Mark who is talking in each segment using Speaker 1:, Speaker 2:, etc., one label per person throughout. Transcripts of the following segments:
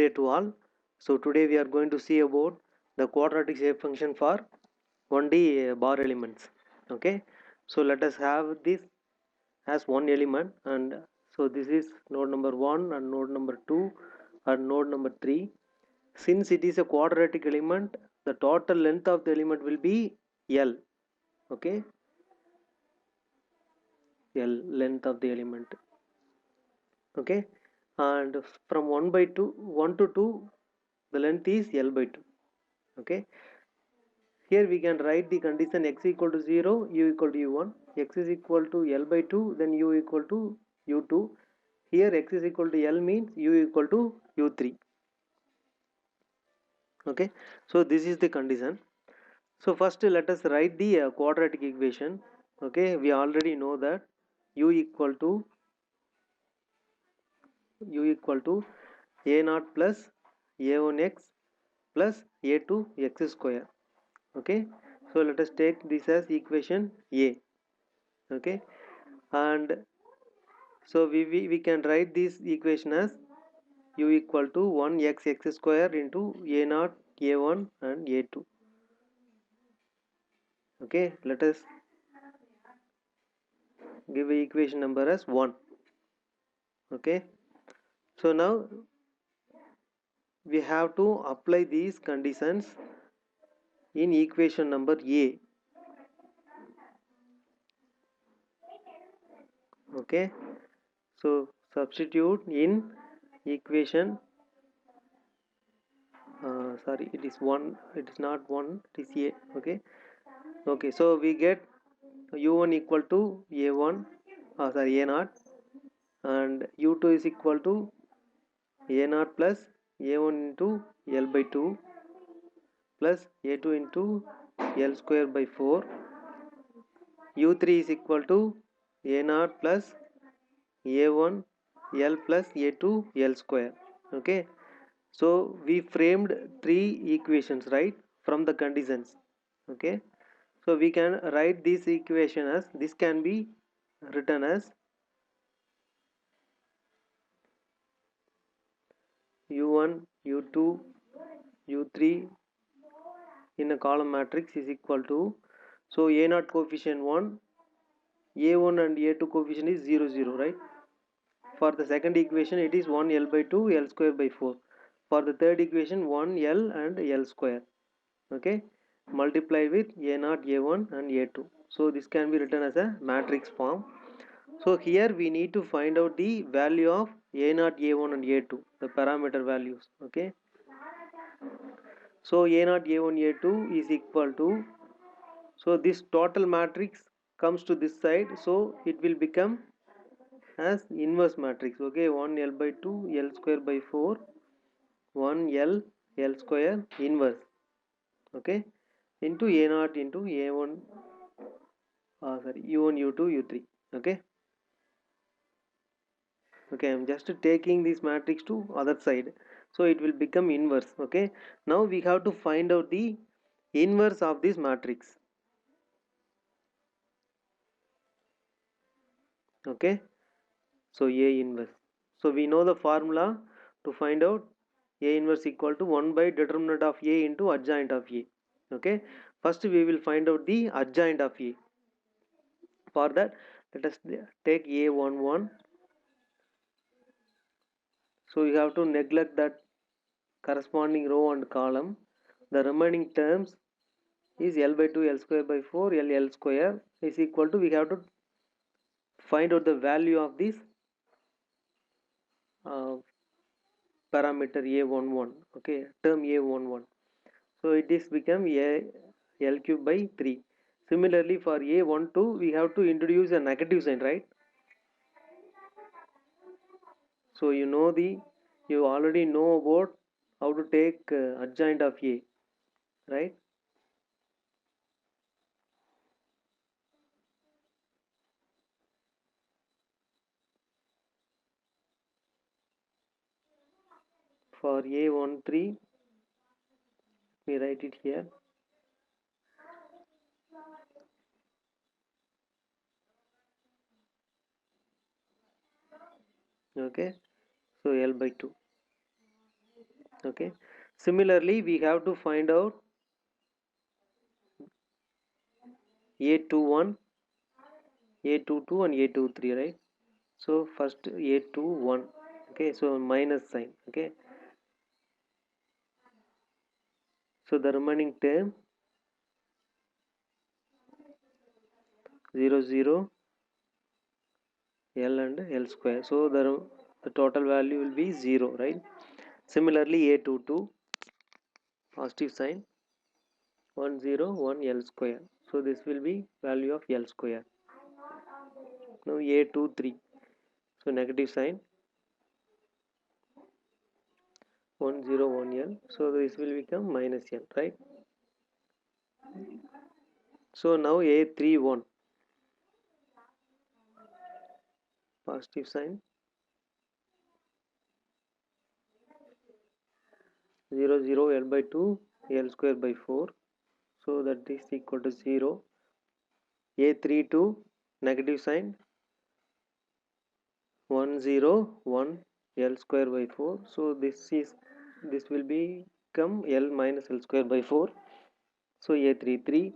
Speaker 1: day to all. So today we are going to see about the quadratic shape function for 1D bar elements. Okay, so let us have this as one element, and so this is node number 1 and node number 2 and node number 3. Since it is a quadratic element, the total length of the element will be L. Okay, L, length of the element. Okay, and from 1 by 2, 1 to 2, the length is L by 2. Okay, here we can write the condition x equal to 0, u equal to u1, x is equal to L by 2, then u equal to u2. Here x is equal to L means u equal to u3. Okay, so this is the condition. So first let us write the quadratic equation. Okay, we already know that u equal to a0 plus a1x plus a2x square. Okay, so let us take this as equation a. Okay, and so we can write this equation as u equal to 1x square into a0, a1 and a2. Okay, let us give a equation number as 1. Okay, so now we have to apply these conditions in equation number a. Okay, so substitute in equation sorry, it is 1, it is not 1, it is a. Okay, okay, so we get u1 equal to a1, sorry, a0, and u2 is equal to a0 plus a1 into L by 2 plus a2 into L square by 4. u3 is equal to a0 plus a1 L plus a2 L square. Okay, so we framed three equations, right, from the conditions. Okay, so we can write this equation as, this can be written as u1 u2 u3 in a column matrix is equal to, so a0 coefficient 1, a1 and a2 coefficient is 0 0, right? For the second equation it is 1 L by 2 L square by 4. For the third equation 1 L and L square. Okay, multiply with a0, a1 and a2. So this can be written as a matrix form. So here we need to find out the value of a0, a1 and a2, the parameter values. Okay, so a0, a1, a2 is equal to, so this total matrix comes to this side, so it will become as inverse matrix. Okay, 1 L by 2 L square by 4, 1 L L square inverse. Okay, into a0 into a1, sorry, u1 u2 u3. Okay, okay, I'm just taking this matrix to other side, so it will become inverse. Okay, now we have to find out the inverse of this matrix. Okay, so a inverse, so we know the formula to find out a inverse equal to 1 by determinant of a into adjoint of a. Okay, first we will find out the adjoint of a. For that, let us take a11. So you have to neglect that corresponding row and column. The remaining terms is L by 2 L square by 4 L L square is equal to, we have to find out the value of this uh, parameter a11. Okay, term a11, so it is become a L cube by 3. Similarly for a12 we have to introduce a negative sign, right? So you already know about how to take adjoint of a, right? For a13 we write it here. Okay, so L by 2. Okay, similarly we have to find out a21, a22 and a23, right? So first a21, okay, so minus sign. Okay, so the remaining term 0 0 L and L square, so the total value will be 0, right? Similarly a22, positive sign, 1 0 1 L square, so this will be value of L square. Now a23, so negative sign, 1 0 1 L, so this will become minus L, right? So now a31, positive sign, 0 0 L by 2 L square by 4, so that is equal to 0. a32, negative sign, 1 0 1 L square by 4, so this will become L minus L square by 4. So a33,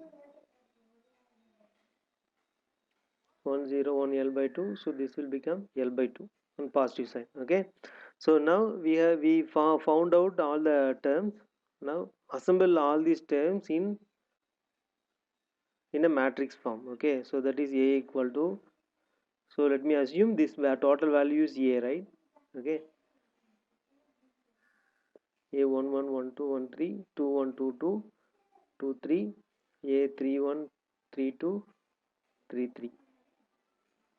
Speaker 1: 1 0 1 L by 2, so this will become L by 2 on positive sign. Okay, so now we found out all the terms. Now assemble all these terms in a matrix form. Okay, so that is a equal to, so let me assume this total value is a, right? Okay, a11 12 13 21 22 23, a31 32 33.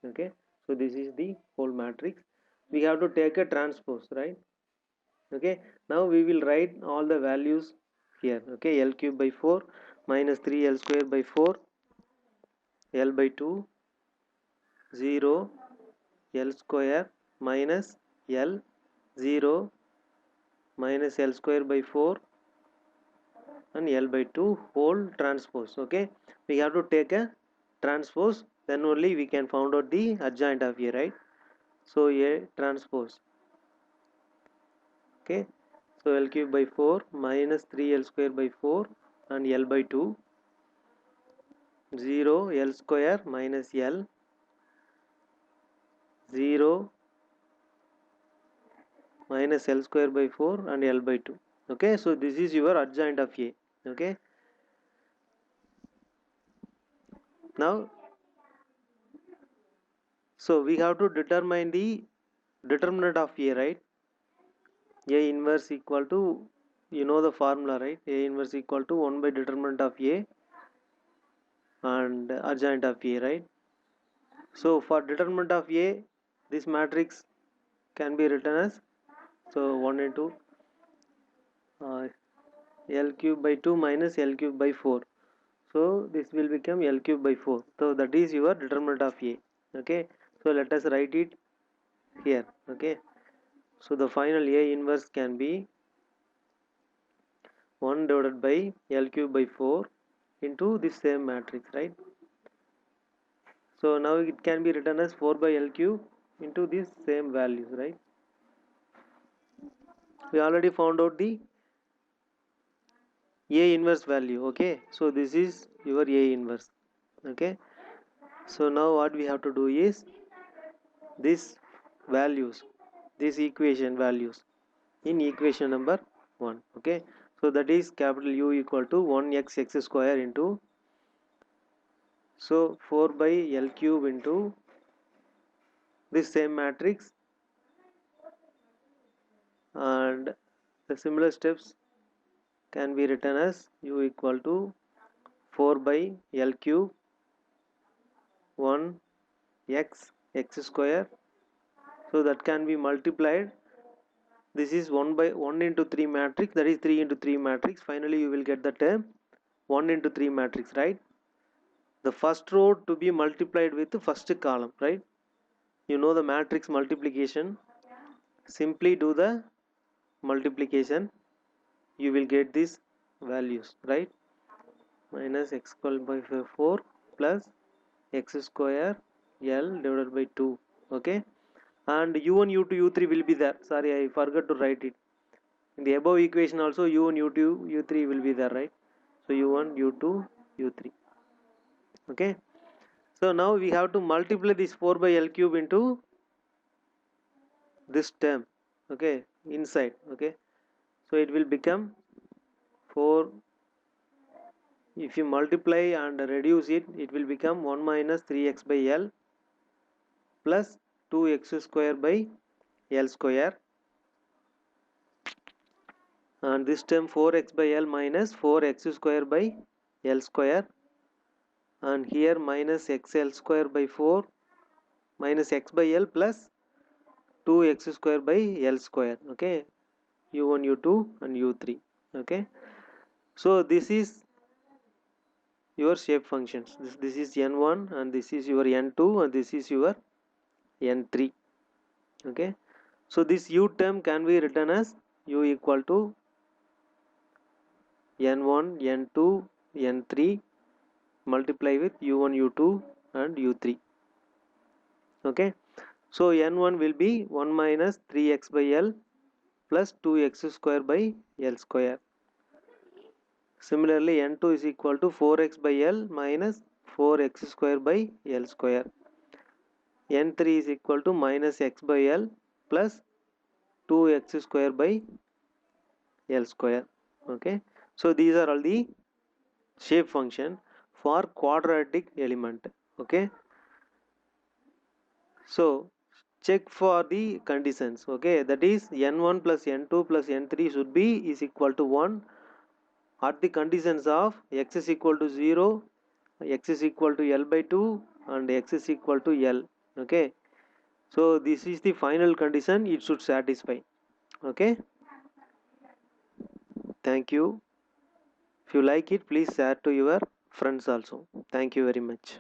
Speaker 1: Okay, so this is the whole matrix. We have to take a transpose, right? Okay, now we will write all the values here. Okay, L cube by 4 minus 3 L square by 4, L by 2, 0 L square minus L, 0 minus L square by 4 and L by 2 whole transpose. Okay, we have to take a transpose, then only we can find out the adjoint of A, right? So A transpose. Okay, so L cube by 4 minus 3 L square by 4 and L by 2, 0 L square minus L, 0 minus L square by 4 and L by 2. Okay, so this is your adjoint of A. Okay, now so we have to determine the determinant of A, right? A inverse equal to, you know the formula, right? A inverse equal to 1 by determinant of A and adjoint of A, right? So for determinant of A, this matrix can be written as, so 1 into L cube by 2 minus L cube by 4. So this will become L cube by 4. So that is your determinant of A. Okay, so let us write it here. Okay, so the final A inverse can be 1 divided by L cube by 4 into this same matrix, right? So now it can be written as 4 by L cube into these same values, right? We already found out the A inverse value. Okay, so this is your A inverse. Okay, so now what we have to do is these values, these equation values in equation number 1. Okay, so that is capital U equal to 1x x square into, so 4 by L cube into this same matrix, and the similar steps can be written as U equal to 4 by L cube 1 x x square, so that can be multiplied. This is 1 by 1 into 3 matrix, that is 3 into 3 matrix. Finally you will get the term 1 into 3 matrix, right? The first row to be multiplied with the first column, right? You know the matrix multiplication, simply do the multiplication, you will get these values, right? Minus x squared by 4 plus x square L divided by 2. Okay, and u1 u2 u3 will be there. Sorry, I forgot to write it. In the above equation also u1 u2 u3 will be there, right? So u1 u2 u3. Okay, so now we have to multiply this 4 by L cube into this term, okay, inside. Okay, so it will become 4. If you multiply and reduce it, it will become 1 minus 3x by L plus 2x square by L square, and this term 4x by L minus 4x square by L square, and here minus xl square by 4 minus x by L plus 2x square by L square. Okay, u1 u2 and u3. Okay, so this is your shape functions. This is n1 and this is your n2 and this is your n3. Okay, so this u term can be written as u equal to n1 n2 n3 multiply with u1 u2 and u3. Okay, so n1 will be 1 minus 3x by L plus 2x square by L square. Similarly, n2 is equal to 4x by L minus 4x square by L square. n3 is equal to minus x by L plus 2x square by L square. Okay, so these are all the shape function for quadratic element. Okay, so check for the conditions. Okay, that is n1 plus n2 plus n3 should be is equal to 1 at the conditions of x is equal to 0, x is equal to L by 2 and x is equal to L. Okay, so this is the final condition it should satisfy. Okay, thank you. If you like it, please share to your friends also. Thank you very much.